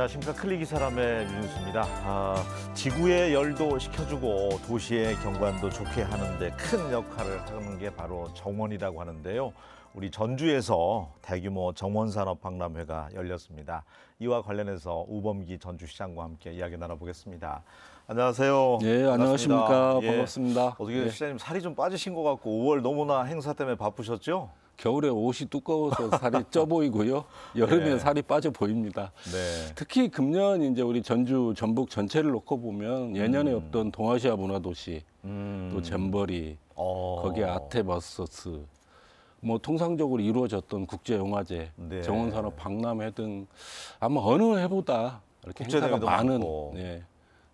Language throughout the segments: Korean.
안녕하십니까. 클릭이 사람의 류진수입니다. 지구의 열도 식혀주고 도시의 경관도 좋게 하는데 큰 역할을 하는 게 바로 정원이라고 하는데요. 우리 전주에서 대규모 정원산업박람회가 열렸습니다. 이와 관련해서 우범기 전주시장과 함께 이야기 나눠보겠습니다. 안녕하세요. 네, 안녕하십니까. 반갑습니다. 어떻게 시장님 살이 좀 빠지신 것 같고 5월 너무나 행사 때문에 바쁘셨죠? 겨울에 옷이 두꺼워서 살이 쪄 보이고요. 여름에 네. 살이 빠져 보입니다. 네. 특히 금년 이제 우리 전주, 전북 전체를 놓고 보면 예년에 없던 동아시아 문화도시, 또 잼버리, 거기에 아테버서스, 뭐 통상적으로 이루어졌던 국제영화제, 네. 정원산업 박람회 등 아마 어느 해보다 이렇게 행사가 많은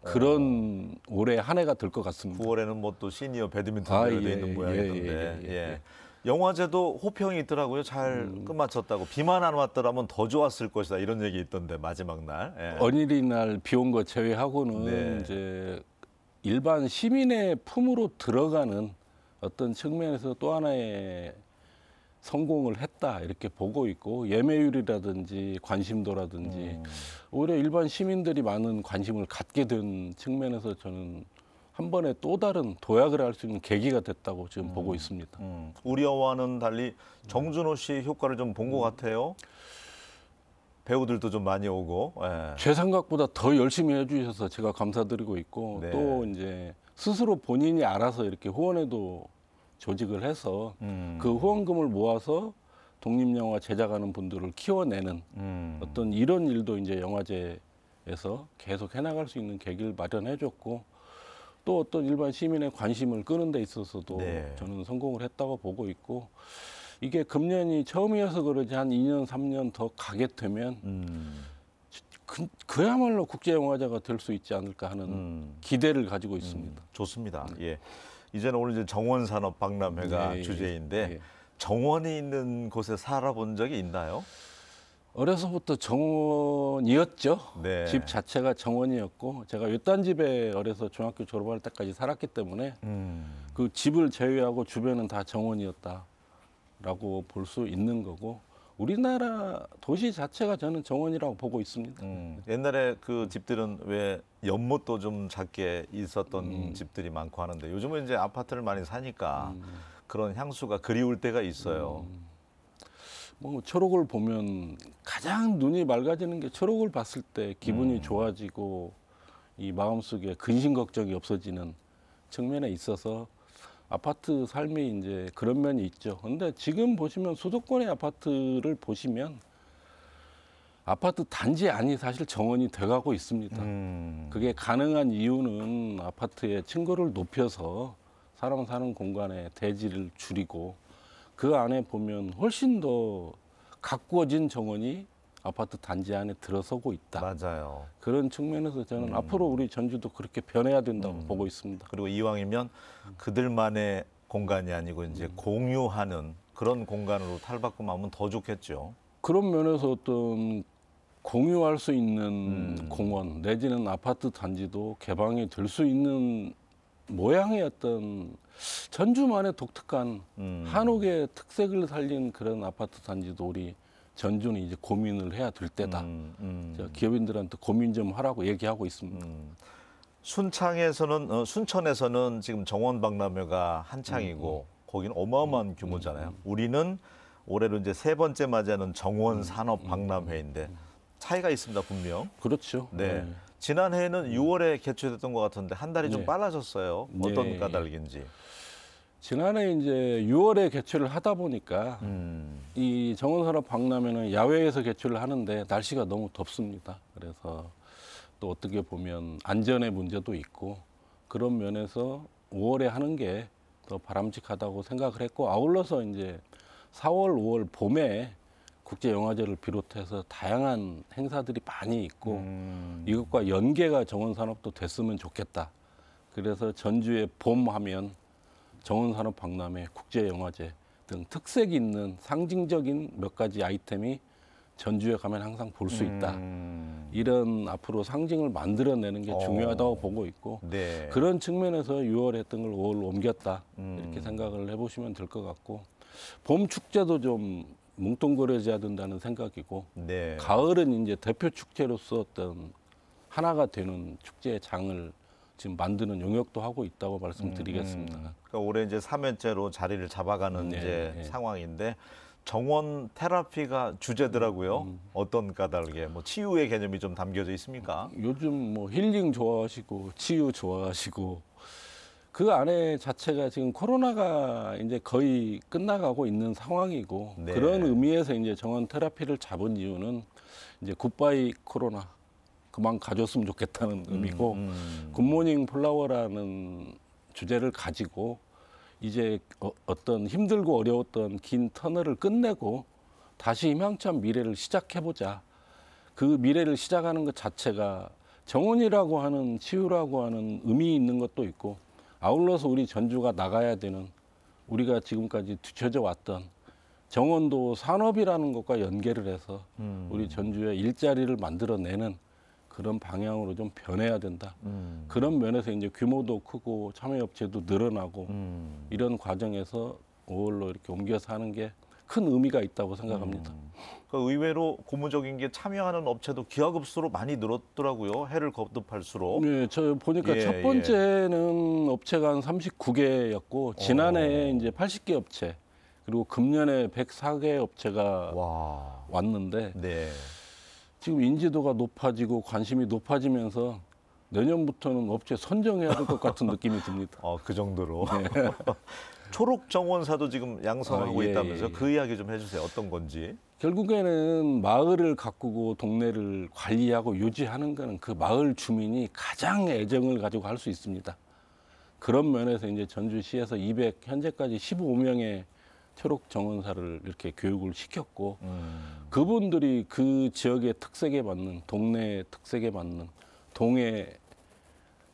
그런 올해 한 해가 될 것 같습니다. 9월에는 뭐 또 시니어 배드민턴 대회도 있는 모양이던데. 영화제도 호평이 있더라고요. 잘 끝마쳤다고. 비만 안 왔더라면 더 좋았을 것이다. 이런 얘기 있던데 마지막 날. 어린이날 비 온 거 제외하고는 이제 일반 시민의 품으로 들어가는 어떤 측면에서 또 하나의 성공을 했다 이렇게 보고 있고, 예매율이라든지 관심도라든지 오히려 일반 시민들이 많은 관심을 갖게 된 측면에서 저는 한 번에 또 다른 도약을 할 수 있는 계기가 됐다고 지금 보고 있습니다. 우려와는 달리 정준호 씨 효과를 좀 본 것 같아요. 배우들도 좀 많이 오고. 제 생각보다 더 열심히 해주셔서 제가 감사드리고 있고, 또 이제 스스로 본인이 알아서 이렇게 후원회도 조직을 해서 그 후원금을 모아서 독립영화 제작하는 분들을 키워내는 어떤 이런 일도 이제 영화제에서 계속 해나갈 수 있는 계기를 마련해줬고, 또 어떤 일반 시민의 관심을 끄는 데 있어서도 저는 성공을 했다고 보고 있고, 이게 금년이 처음이어서 그러지 한 2년, 3년 더 가게 되면 그야말로 국제영화제가 될 수 있지 않을까 하는 기대를 가지고 있습니다. 좋습니다. 예. 이제는 오늘 이제 정원산업박람회가 주제인데 정원이 있는 곳에 살아본 적이 있나요? 어려서부터 정원이었죠. 집 자체가 정원이었고, 제가 외딴 집에 어려서 중학교 졸업할 때까지 살았기 때문에 그 집을 제외하고 주변은 다 정원이었다라고 볼 수 있는 거고, 우리나라 도시 자체가 저는 정원이라고 보고 있습니다. 옛날에 그 집들은 왜 연못도 좀 작게 있었던 집들이 많고 하는데 요즘은 이제 아파트를 많이 사니까 그런 향수가 그리울 때가 있어요. 뭐 초록을 보면 가장 눈이 맑아지는 게 초록을 봤을 때 기분이 좋아지고 이 마음속에 근심 걱정이 없어지는 측면에 있어서 아파트 삶이 이제 그런 면이 있죠. 근데 지금 보시면 수도권의 아파트를 보시면 아파트 단지 안이 사실 정원이 돼가고 있습니다. 그게 가능한 이유는 아파트의 층고를 높여서 사람 사는 공간의 대지를 줄이고, 그 안에 보면 훨씬 더 가꾸어진 정원이 아파트 단지 안에 들어서고 있다. 맞아요. 그런 측면에서 저는 앞으로 우리 전주도 그렇게 변해야 된다고 보고 있습니다. 그리고 이왕이면 그들만의 공간이 아니고 이제 공유하는 그런 공간으로 탈바꿈하면 더 좋겠죠. 그런 면에서 어떤 공유할 수 있는 공원 내지는 아파트 단지도 개방이 될 수 있는 모양의 어떤 전주만의 독특한 한옥의 특색을 살린 그런 아파트 단지도 우리 전주는 이제 고민을 해야 될 때다. 기업인들한테 고민 좀 하라고 얘기하고 있습니다. 순천에서는 지금 정원박람회가 한창이고 거기는 어마어마한 규모잖아요. 우리는 올해로 이제 3번째 맞이하는 정원산업박람회인데 차이가 있습니다, 분명. 그렇죠. 지난해에는 6월에 개최됐던 것 같은데 한 달이 좀 빨라졌어요. 어떤 까닭인지. 지난해 이제 6월에 개최를 하다 보니까 이 정원산업박람회는 야외에서 개최를 하는데 날씨가 너무 덥습니다. 그래서 또 어떻게 보면 안전의 문제도 있고, 그런 면에서 5월에 하는 게 더 바람직하다고 생각을 했고, 아울러서 이제 4월, 5월 봄에 국제영화제를 비롯해서 다양한 행사들이 많이 있고 이것과 연계가 정원산업도 됐으면 좋겠다. 그래서 전주의 봄 하면 정원산업박람회, 국제영화제 등 특색 있는 상징적인 몇 가지 아이템이 전주에 가면 항상 볼 수 있다. 이런 앞으로 상징을 만들어내는 게 중요하다고 보고 있고, 그런 측면에서 6월에 했던 걸 5월로 옮겼다. 이렇게 생각을 해보시면 될 것 같고, 봄 축제도 좀 뭉뚱그려져야 된다는 생각이고 네. 가을은 이제 대표 축제로서 어떤 하나가 되는 축제의 장을 지금 만드는 용역도 하고 있다고 말씀드리겠습니다. 그러니까 올해 이제 3회째로 자리를 잡아가는 네, 이제 네. 상황인데 정원 테라피가 주제더라고요. 어떤 까닭에 뭐 치유의 개념이 좀 담겨져 있습니까? 요즘 뭐 힐링 좋아하시고 치유 좋아하시고 그 안에 자체가 지금 코로나가 이제 거의 끝나가고 있는 상황이고 네. 그런 의미에서 이제 정원 테라피를 잡은 이유는 이제 굿바이 코로나 그만 가줬으면 좋겠다는 의미고 굿모닝 플라워라는 주제를 가지고 이제 어떤 힘들고 어려웠던 긴 터널을 끝내고 다시 희망찬 미래를 시작해보자. 그 미래를 시작하는 것 자체가 정원이라고 하는 치유라고 하는 의미 있는 것도 있고 아울러서 우리 전주가 나가야 되는 우리가 지금까지 뒤처져 왔던 정원도 산업이라는 것과 연계를 해서 우리 전주에 일자리를 만들어내는 그런 방향으로 좀 변해야 된다. 그런 면에서 이제 규모도 크고 참여업체도 늘어나고 이런 과정에서 5월로 이렇게 옮겨서 하는 게 큰 의미가 있다고 생각합니다. 그 의외로 고무적인 게 참여하는 업체도 기하급수로 많이 늘었더라고요. 해를 거듭할수록. 네, 저 보니까 예, 첫 번째는 업체가 한 39개였고 지난해 이제 80개 업체 그리고 금년에 104개 업체가 와. 왔는데 네. 지금 인지도가 높아지고 관심이 높아지면서 내년부터는 업체 선정해야 될 것 같은 느낌이 듭니다. 그 정도로. 초록 정원사도 지금 양성하고 예, 있다면서요? 예. 그 이야기 좀 해주세요. 어떤 건지. 결국에는 마을을 가꾸고 동네를 관리하고 유지하는 거는 그 마을 주민이 가장 애정을 가지고 할 수 있습니다. 그런 면에서 이제 전주시에서 현재까지 15명의 초록 정원사를 이렇게 교육을 시켰고 그분들이 그 지역의 특색에 맞는 동네의 특색에 맞는 동의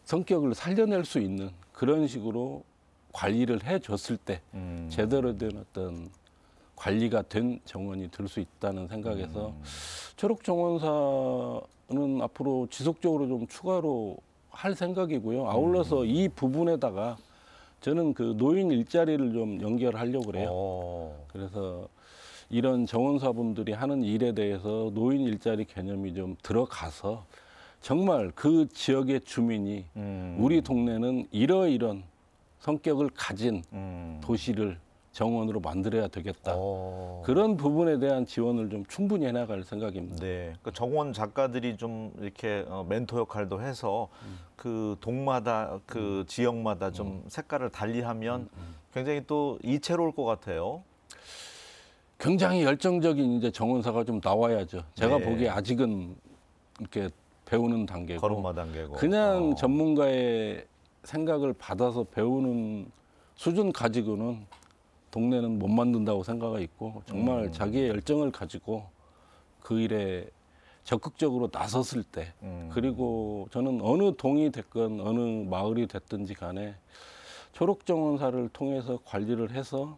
성격을 살려낼 수 있는 그런 식으로 관리를 해줬을 때 제대로 된 어떤 관리가 된 정원이 될 수 있다는 생각에서 초록 정원사는 앞으로 지속적으로 좀 추가로 할 생각이고요. 아울러서 이 부분에다가 저는 그 노인 일자리를 좀 연결하려고 그래요. 그래서 이런 정원사분들이 하는 일에 대해서 노인 일자리 개념이 좀 들어가서 정말 그 지역의 주민이 우리 동네는 이러이런 성격을 가진 도시를 정원으로 만들어야 되겠다. 그런 부분에 대한 지원을 좀 충분히 해나갈 생각입니다. 네, 그 정원 작가들이 좀 이렇게 멘토 역할도 해서 그 동마다 그 지역마다 좀 색깔을 달리하면 굉장히 또 이채로울 것 같아요. 굉장히 열정적인 이제 정원사가 좀 나와야죠. 제가 네. 보기에 아직은 이렇게 배우는 단계고 걸음마 단계고. 그냥 전문가의 생각을 받아서 배우는 수준 가지고는 동네는 못 만든다고 생각이 있고 정말 자기의 열정을 가지고 그 일에 적극적으로 나섰을 때 그리고 저는 어느 동이 됐건 어느 마을이 됐든지 간에 초록정원사를 통해서 관리를 해서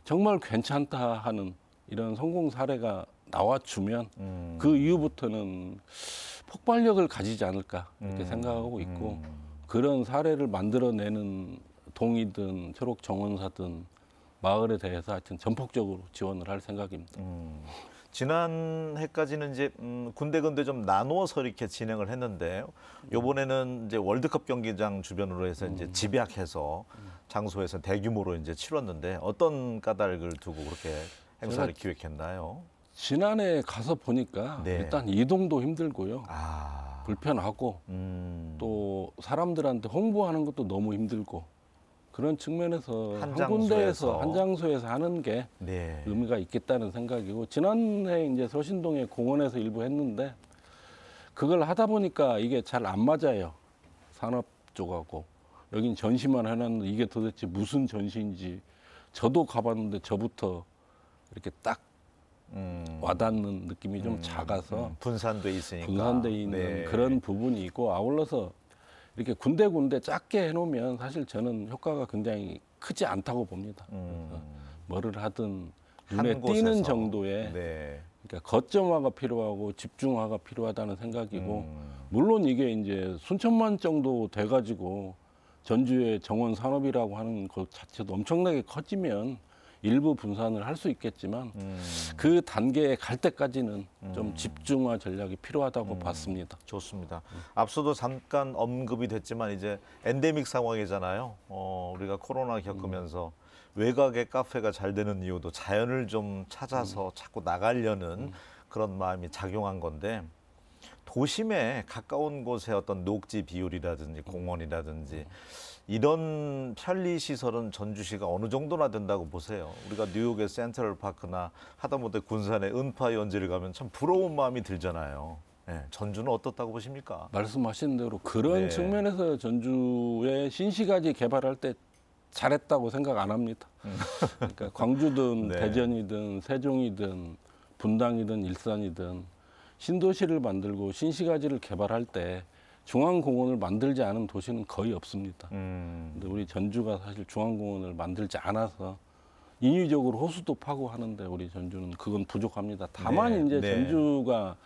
정말 괜찮다 하는 이런 성공 사례가 나와주면 그 이후부터는 폭발력을 가지지 않을까 이렇게 생각하고 있고 그런 사례를 만들어내는 동이든 초록정원사든 마을에 대해서 하여튼 전폭적으로 지원을 할 생각입니다. 지난 해까지는 이제 군데군데 좀 나누어서 이렇게 진행을 했는데 이번에는 이제 월드컵 경기장 주변으로 해서 이제 집약해서 장소에서 대규모로 이제 치렀는데 어떤 까닭을 두고 그렇게 행사를 기획했나요? 지난해 가서 보니까 네. 일단 이동도 힘들고요. 아, 불편하고 또 사람들한테 홍보하는 것도 너무 힘들고 그런 측면에서 한 군데에서 한 장소에서 하는 게 네. 의미가 있겠다는 생각이고 지난해 이제 서신동에 공원에서 일부 했는데 그걸 하다 보니까 이게 잘 안 맞아요. 산업 쪽하고 여긴 전시만 해놨는데 이게 도대체 무슨 전시인지 저도 가봤는데 저부터 이렇게 딱 와닿는 느낌이 좀 작아서 분산돼 있으니까 분산돼 있는 네. 그런 부분이 있고 아울러서 이렇게 군데군데 작게 해놓으면 사실 저는 효과가 굉장히 크지 않다고 봅니다. 그래서 뭐를 하든 눈에 한 띄는 곳에서. 정도의 네. 그러니까 거점화가 필요하고 집중화가 필요하다는 생각이고 물론 이게 이제 순천만 정도 돼가지고 전주의 정원 산업이라고 하는 것 자체도 엄청나게 커지면 일부 분산을 할 수 있겠지만 그 단계에 갈 때까지는 좀 집중화 전략이 필요하다고 봤습니다. 좋습니다. 앞서도 잠깐 언급이 됐지만 이제 엔데믹 상황이잖아요. 우리가 코로나 겪으면서 외곽의 카페가 잘 되는 이유도 자연을 좀 찾아서 자꾸 나가려는 그런 마음이 작용한 건데, 도심에 가까운 곳에 어떤 녹지 비율이라든지 공원이라든지 이런 편리 시설은 전주시가 어느 정도나 된다고 보세요? 우리가 뉴욕의 센트럴 파크나 하다못해 군산의 은파 연지를 가면 참 부러운 마음이 들잖아요. 네, 전주는 어떻다고 보십니까? 말씀하신 대로 그런 네. 측면에서 전주의 신시가지 개발할 때 잘했다고 생각 안 합니다. 그러니까 광주든 네. 대전이든 세종이든 분당이든 일산이든 신도시를 만들고 신시가지를 개발할 때 중앙공원을 만들지 않은 도시는 거의 없습니다. 근데 우리 전주가 사실 중앙공원을 만들지 않아서 인위적으로 호수도 파고 하는데 우리 전주는 그건 부족합니다. 다만 네, 이제 네. 전주가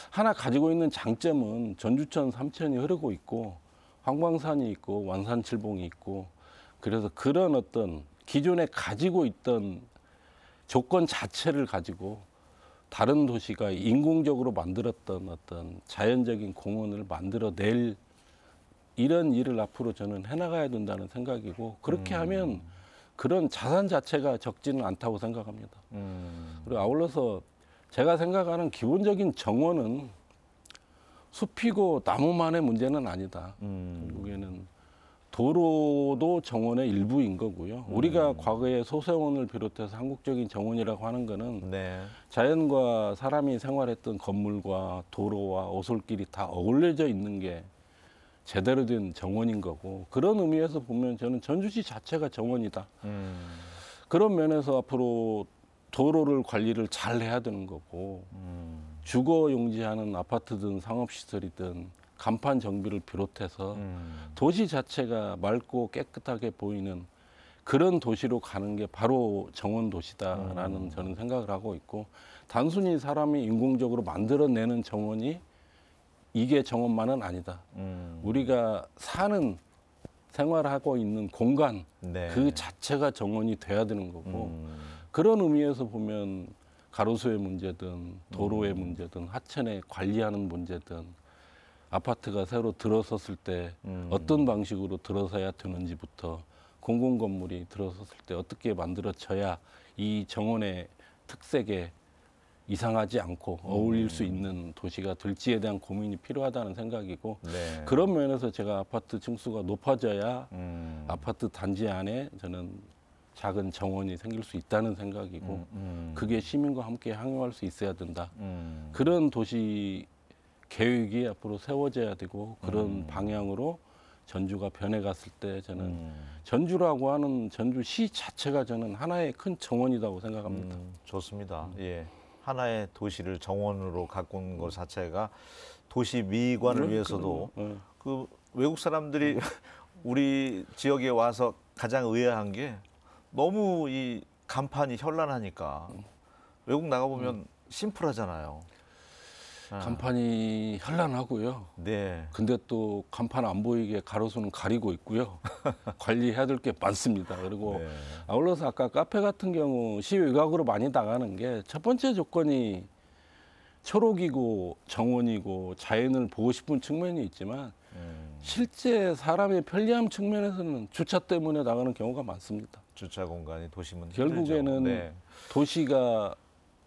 하나 가지고 있는 장점은 전주천 삼천이 흐르고 있고 황광산이 있고 완산칠봉이 있고, 그래서 그런 어떤 기존에 가지고 있던 조건 자체를 가지고 다른 도시가 인공적으로 만들었던 어떤 자연적인 공원을 만들어낼 이런 일을 앞으로 저는 해나가야 된다는 생각이고, 그렇게 하면 그런 자산 자체가 적지는 않다고 생각합니다. 그리고 아울러서 제가 생각하는 기본적인 정원은 숲이고 나무만의 문제는 아니다. 결국에는 도로도 정원의 일부인 거고요. 우리가 과거에 소세원을 비롯해서 한국적인 정원이라고 하는 거는 네. 자연과 사람이 생활했던 건물과 도로와 오솔길이 다 어울려져 있는 게 제대로 된 정원인 거고, 그런 의미에서 보면 저는 전주시 자체가 정원이다. 그런 면에서 앞으로 도로를 관리를 잘 해야 되는 거고, 주거 용지하는 아파트든 상업시설이든 간판 정비를 비롯해서 도시 자체가 맑고 깨끗하게 보이는 그런 도시로 가는 게 바로 정원 도시다라는 저는 생각을 하고 있고, 단순히 사람이 인공적으로 만들어내는 정원이 이게 정원만은 아니다. 우리가 사는 생활하고 있는 공간 네. 그 자체가 정원이 돼야 되는 거고, 그런 의미에서 보면 가로수의 문제든 도로의 문제든 하천의 관리하는 문제든 아파트가 새로 들어섰을 때 어떤 방식으로 들어서야 되는지부터 공공건물이 들어섰을 때 어떻게 만들어져야 이 정원의 특색에 이상하지 않고 어울릴 수 있는 도시가 될지에 대한 고민이 필요하다는 생각이고, 네. 그런 면에서 제가 아파트 층수가 높아져야 아파트 단지 안에 저는 작은 정원이 생길 수 있다는 생각이고, 그게 시민과 함께 항용할 수 있어야 된다. 그런 도시 계획이 앞으로 세워져야 되고, 그런 방향으로 전주가 변해갔을 때 저는 전주라고 하는 전주시 자체가 저는 하나의 큰 정원이라고 생각합니다. 좋습니다. 예. 하나의 도시를 정원으로 가꾼 것 자체가 도시 미관을 위해서도 그 외국 사람들이 우리 지역에 와서 가장 의아한 게 너무 이 간판이 현란하니까 외국 나가보면 심플하잖아요. 간판이 현란하고요. 네. 근데 또 간판 안 보이게 가로수는 가리고 있고요. 관리해야 될 게 많습니다. 그리고 네. 아울러서 아까 카페 같은 경우 시 외곽으로 많이 나가는 게 첫 번째 조건이 초록이고 정원이고 자연을 보고 싶은 측면이 있지만, 실제 사람의 편리함 측면에서는 주차 때문에 나가는 경우가 많습니다. 주차 공간이 도심은 결국에는 힘들죠. 네. 도시가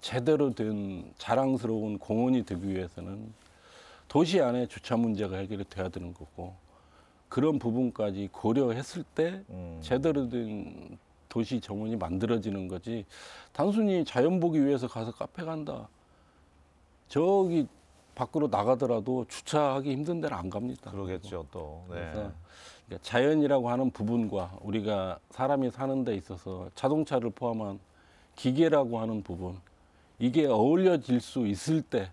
제대로 된 자랑스러운 공원이 되기 위해서는 도시 안에 주차 문제가 해결이 돼야 되는 거고, 그런 부분까지 고려했을 때 제대로 된 도시 정원이 만들어지는 거지, 단순히 자연 보기 위해서 가서 카페 간다, 저기 밖으로 나가더라도 주차하기 힘든 데는 안 갑니다. 그러겠죠 또. 네. 그래서 그러니까 자연이라고 하는 부분과 우리가 사람이 사는 데 있어서 자동차를 포함한 기계라고 하는 부분, 이게 어울려질 수 있을 때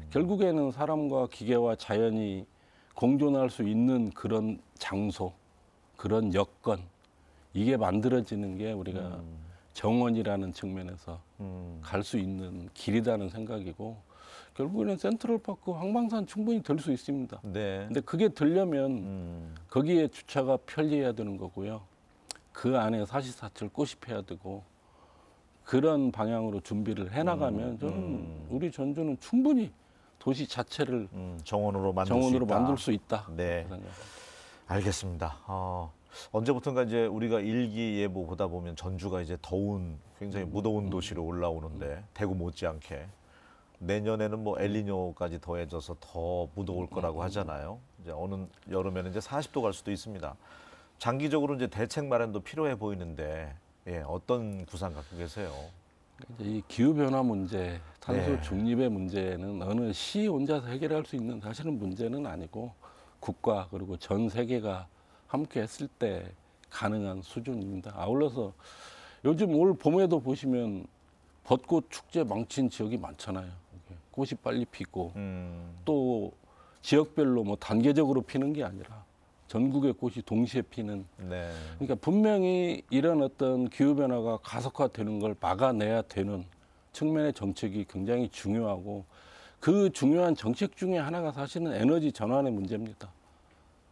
결국에는 사람과 기계와 자연이 공존할 수 있는 그런 장소, 그런 여건, 이게 만들어지는 게 우리가 정원이라는 측면에서 갈 수 있는 길이라는 생각이고, 결국에는 센트럴파크 황방산 충분히 될 수 있습니다. 네. 근데 그게 되려면 거기에 주차가 편리해야 되는 거고요. 그 안에 사시사철 꽃이 펴야 되고, 그런 방향으로 준비를 해나가면 저는 우리 전주는 충분히 도시 자체를 정원으로 만들 수 있다. 네, 알겠습니다. 언제부턴가 이제 우리가 일기예보 보다 보면 전주가 이제 더운, 굉장히 무더운 도시로 올라오는데 대구 못지않게 내년에는 뭐 엘니뇨까지 더해져서 더 무더울 거라고 하잖아요. 이제 어느 여름에는 이제 40도 갈 수도 있습니다. 장기적으로 이제 대책 마련도 필요해 보이는데, 예, 어떤 구상 갖고 계세요? 이제 이 기후 변화 문제, 탄소 네. 중립의 문제는 어느 시 혼자서 해결할 수 있는 사실은 문제는 아니고 국가 그리고 전 세계가 함께 했을 때 가능한 수준입니다. 아울러서 요즘 올 봄에도 보시면 벚꽃 축제 망친 지역이 많잖아요. 꽃이 빨리 피고 또 지역별로 뭐 단계적으로 피는 게 아니라 전국의 꽃이 동시에 피는. 네. 그러니까 분명히 이런 어떤 기후 변화가 가속화되는 걸 막아내야 되는 측면의 정책이 굉장히 중요하고, 그 중요한 정책 중에 하나가 사실은 에너지 전환의 문제입니다.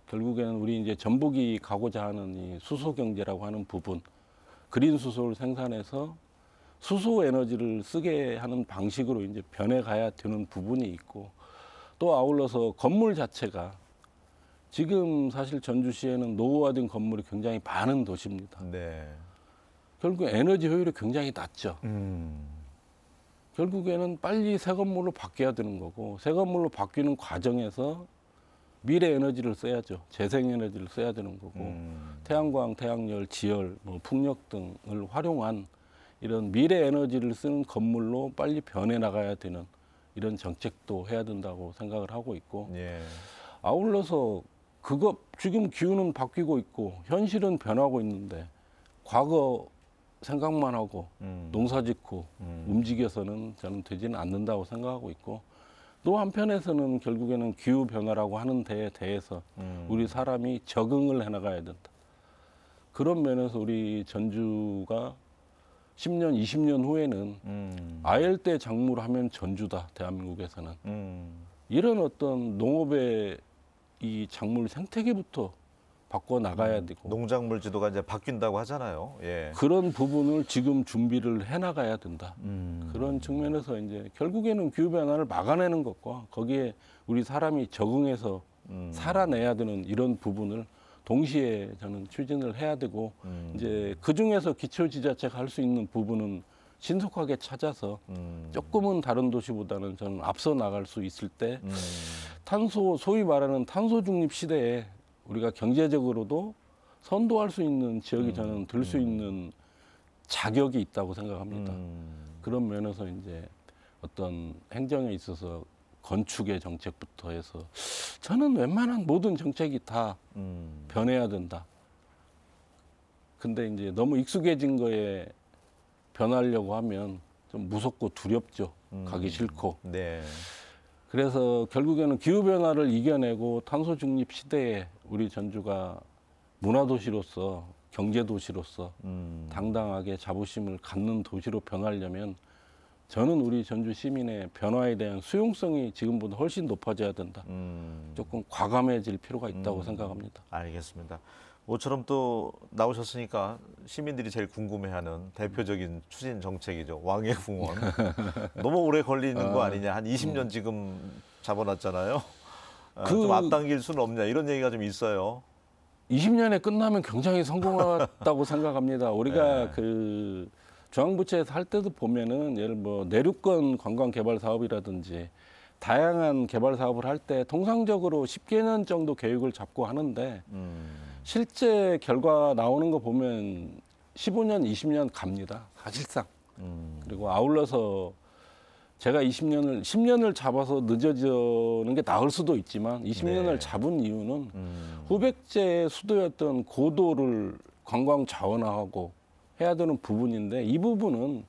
결국에는 우리 이제 전북이 가고자 하는 이 수소 경제라고 하는 부분, 그린 수소를 생산해서 수소 에너지를 쓰게 하는 방식으로 이제 변해가야 되는 부분이 있고, 또 아울러서 건물 자체가 지금 사실 전주시에는 노후화된 건물이 굉장히 많은 도시입니다. 네. 결국 에너지 효율이 굉장히 낮죠. 결국에는 빨리 새 건물로 바뀌어야 되는 거고, 새 건물로 바뀌는 과정에서 미래 에너지를 써야죠. 재생 에너지를 써야 되는 거고, 태양광, 태양열, 지열, 뭐 풍력 등을 활용한 이런 미래 에너지를 쓰는 건물로 빨리 변해 나가야 되는 이런 정책도 해야 된다고 생각을 하고 있고, 예. 아울러서 그거 지금 기후는 바뀌고 있고 현실은 변하고 있는데 과거 생각만 하고 농사 짓고 움직여서는 저는 되지는 않는다고 생각하고 있고, 또 한편에서는 결국에는 기후 변화라고 하는 데에 대해서 우리 사람이 적응을 해나가야 된다. 그런 면에서 우리 전주가 10년, 20년 후에는 아열대 작물을 하면 전주다, 대한민국에서는. 이런 어떤 농업의 이 작물 생태계부터 바꿔 나가야 되고, 농작물 지도가 이제 바뀐다고 하잖아요. 예. 그런 부분을 지금 준비를 해 나가야 된다. 그런 측면에서 이제 결국에는 기후 변화를 막아내는 것과 거기에 우리 사람이 적응해서 살아내야 되는 이런 부분을 동시에 저는 추진을 해야 되고, 이제 그 중에서 기초지자체가 할 수 있는 부분은 신속하게 찾아서 조금은 다른 도시보다는 저는 앞서 나갈 수 있을 때 탄소, 소위 말하는 탄소 중립 시대에 우리가 경제적으로도 선도할 수 있는 지역이 저는 될 수 있는 자격이 있다고 생각합니다. 그런 면에서 이제 어떤 행정에 있어서 건축의 정책부터 해서 저는 웬만한 모든 정책이 다 변해야 된다. 근데 이제 너무 익숙해진 거에 변하려고 하면 좀 무섭고 두렵죠. 가기 싫고. 네. 그래서 결국에는 기후변화를 이겨내고 탄소 중립 시대에 우리 전주가 문화도시로서, 경제도시로서 당당하게 자부심을 갖는 도시로 변하려면 저는 우리 전주 시민의 변화에 대한 수용성이 지금보다 훨씬 높아져야 된다. 조금 과감해질 필요가 있다고 생각합니다. 알겠습니다. 모처럼 또 나오셨으니까 시민들이 제일 궁금해하는 대표적인 추진 정책이죠. 왕예궁원. 너무 오래 걸리는 거 아니냐. 한 20년 지금 잡아놨잖아요. 좀 앞당길 수는 없냐. 이런 얘기가 좀 있어요. 20년에 끝나면 굉장히 성공했다고 생각합니다. 우리가 네. 그 중앙부처에서 할 때도 보면은 예를 뭐 내륙권 관광 개발 사업이라든지 다양한 개발 사업을 할 때 통상적으로 10개년 정도 계획을 잡고 하는데 실제 결과 나오는 거 보면 15년, 20년 갑니다. 사실상. 그리고 아울러서 제가 10년을 잡아서 늦어지는 게 나을 수도 있지만 20년을 네. 잡은 이유는 후백제의 수도였던 고도를 관광 자원화하고 해야 되는 부분인데, 이 부분은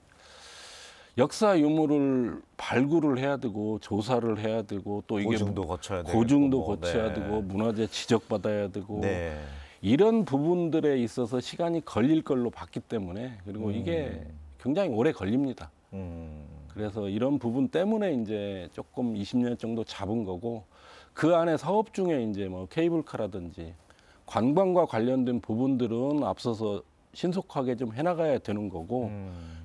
역사 유물을 발굴을 해야 되고 조사를 해야 되고 또 이게 고증도 거쳐야 되고 고증도 거쳐야 되고 문화재 지적받아야 되고 네. 이런 부분들에 있어서 시간이 걸릴 걸로 봤기 때문에, 그리고 이게 굉장히 오래 걸립니다. 그래서 이런 부분 때문에 이제 조금 20년 정도 잡은 거고, 그 안에 사업 중에 이제 뭐 케이블카라든지 관광과 관련된 부분들은 앞서서 신속하게 좀 해나가야 되는 거고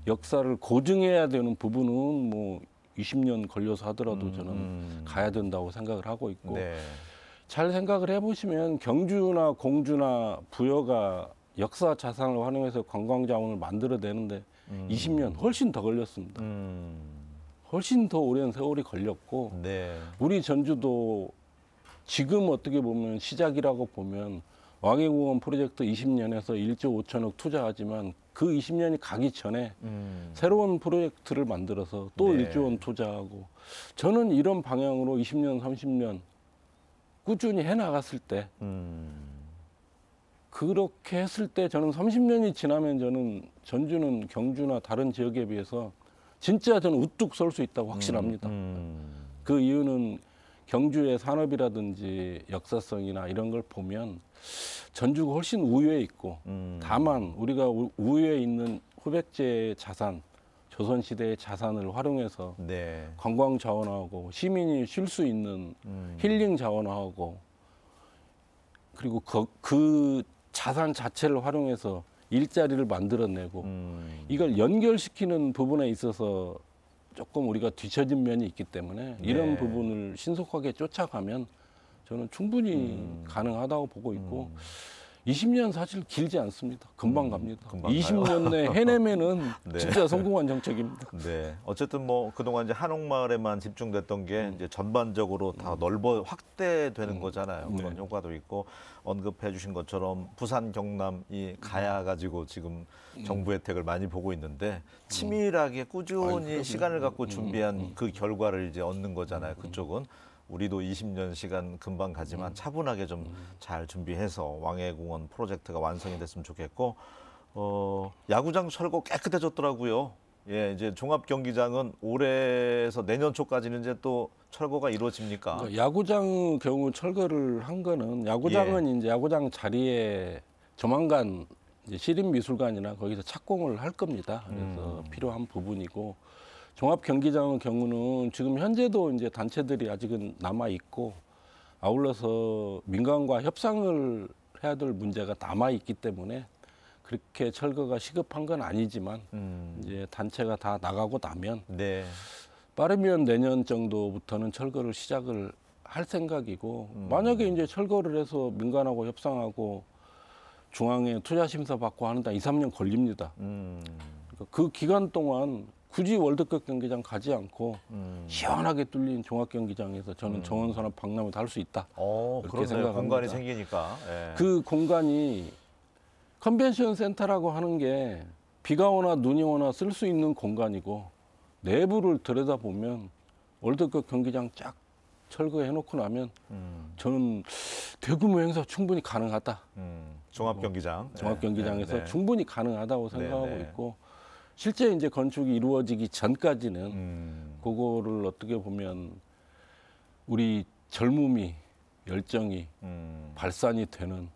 역사를 고증해야 되는 부분은 뭐 20년 걸려서 하더라도 저는 가야 된다고 생각을 하고 있고 네. 잘 생각을 해보시면 경주나 공주나 부여가 역사 자산을 활용해서 관광 자원을 만들어내는데 20년 훨씬 더 걸렸습니다. 훨씬 더 오랜 세월이 걸렸고 네. 우리 전주도 지금 어떻게 보면 시작이라고 보면 왕해공원 프로젝트 20년에서 1조 5천억 투자하지만 그 20년이 가기 전에 새로운 프로젝트를 만들어서 또 네. 1조 원 투자하고 저는 이런 방향으로 20년, 30년 꾸준히 해나갔을 때 그렇게 했을 때 저는 30년이 지나면 저는 전주는 경주나 다른 지역에 비해서 진짜 저는 우뚝 설 수 있다고 확신합니다. 그 이유는 경주의 산업이라든지 역사성이나 이런 걸 보면 전주가 훨씬 우위에 있고 다만 우리가 우위에 있는 후백제의 자산, 조선시대의 자산을 활용해서 네. 관광 자원화하고 시민이 쉴 수 있는 힐링 자원화하고 그리고 그 자산 자체를 활용해서 일자리를 만들어내고 이걸 연결시키는 부분에 있어서 조금 우리가 뒤처진 면이 있기 때문에 이런 네. 부분을 신속하게 쫓아가면 저는 충분히 가능하다고 보고 있고 20년 사실 길지 않습니다. 금방 갑니다. 금방 20년 내에 해내면은 네. 진짜 성공한 정책입니다. 네. 어쨌든 뭐 그동안 이제 한옥마을에만 집중됐던 게 이제 전반적으로 다 확대되는 거잖아요. 그런 네. 효과도 있고 언급해 주신 것처럼 부산 경남이 가야 가지고 지금 정부 혜택을 많이 보고 있는데 치밀하게 꾸준히 그럼요. 시간을 갖고 준비한 그 결과를 이제 얻는 거잖아요. 그쪽은 우리도 20년 시간 금방 가지만 차분하게 좀 잘 준비해서 왕해공원 프로젝트가 완성이 됐으면 좋겠고 야구장 철거 깨끗해졌더라고요. 예, 이제 종합경기장은 올해에서 내년 초까지는 이제 또 철거가 이루어집니까? 그러니까 야구장 경우 철거를 한 거는 야구장은 이제 야구장 자리에 조만간 이제 시립미술관이나 거기서 착공을 할 겁니다. 그래서 필요한 부분이고 종합경기장의 경우는 지금 현재도 이제 단체들이 아직은 남아 있고 아울러서 민간과 협상을 해야 될 문제가 남아 있기 때문에 그렇게 철거가 시급한 건 아니지만 이제 단체가 다 나가고 나면 네. 빠르면 내년 정도부터는 철거를 시작을 할 생각이고 만약에 이제 철거를 해서 민간하고 협상하고 중앙에 투자 심사 받고 하는데 2, 3년 걸립니다. 그러니까 그 기간 동안 굳이 월드컵 경기장 가지 않고 시원하게 뚫린 종합경기장에서 저는 정원산업 박람회도 할 수 있다. 그렇게 그러네요. 생각합니다. 공간이 생기니까. 예. 그 공간이 컨벤션 센터라고 하는 게 비가 오나 눈이 오나 쓸 수 있는 공간이고 내부를 들여다보면 월드컵 경기장 쫙 철거해 놓고 나면 저는 대규모 행사 충분히 가능하다. 종합경기장. 종합경기장에서 네, 네. 충분히 가능하다고 생각하고 네, 네. 있고 실제 이제 건축이 이루어지기 전까지는 그거를 어떻게 보면 우리 젊음이 열정이 발산이 되는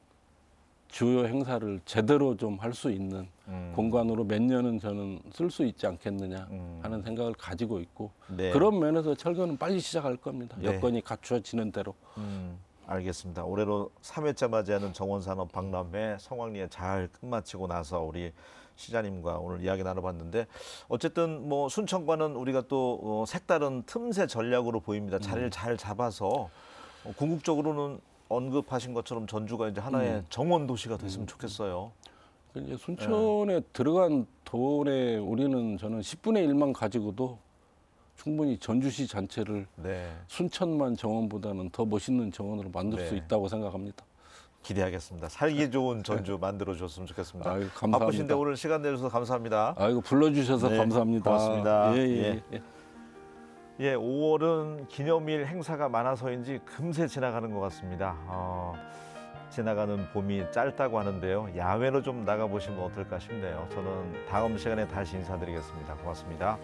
주요 행사를 제대로 좀 할 수 있는 공간으로 몇 년은 저는 쓸 수 있지 않겠느냐 하는 생각을 가지고 있고 네. 그런 면에서 철거는 빨리 시작할 겁니다. 네. 여건이 갖추어지는 대로. 알겠습니다. 올해로 3회째 맞이하는 정원산업 박람회 성황리에 잘 끝마치고 나서 우리 시장님과 오늘 이야기 나눠봤는데 어쨌든 뭐 순천과는 우리가 또 색다른 틈새 전략으로 보입니다. 자리를 잘 잡아서 궁극적으로는 언급하신 것처럼 전주가 이제 하나의 정원 도시가 됐으면 좋겠어요. 이제 순천에 들어간 돈에 우리는 저는 10분의 1만 가지고도 충분히 전주시 전체를 네, 순천만 정원보다는 더 멋있는 정원으로 만들 네. 수 있다고 생각합니다. 기대하겠습니다. 살기 좋은 전주 만들어 주셨으면 좋겠습니다. 아유, 감사합니다. 바쁘신데 오늘 시간 내주셔서 감사합니다. 아이고 불러주셔서 네, 감사합니다. 고맙습니다. 예. 예, 5월은 기념일 행사가 많아서인지 금세 지나가는 것 같습니다. 지나가는 봄이 짧다고 하는데요. 야외로 좀 나가보시면 어떨까 싶네요. 저는 다음 시간에 다시 인사드리겠습니다. 고맙습니다.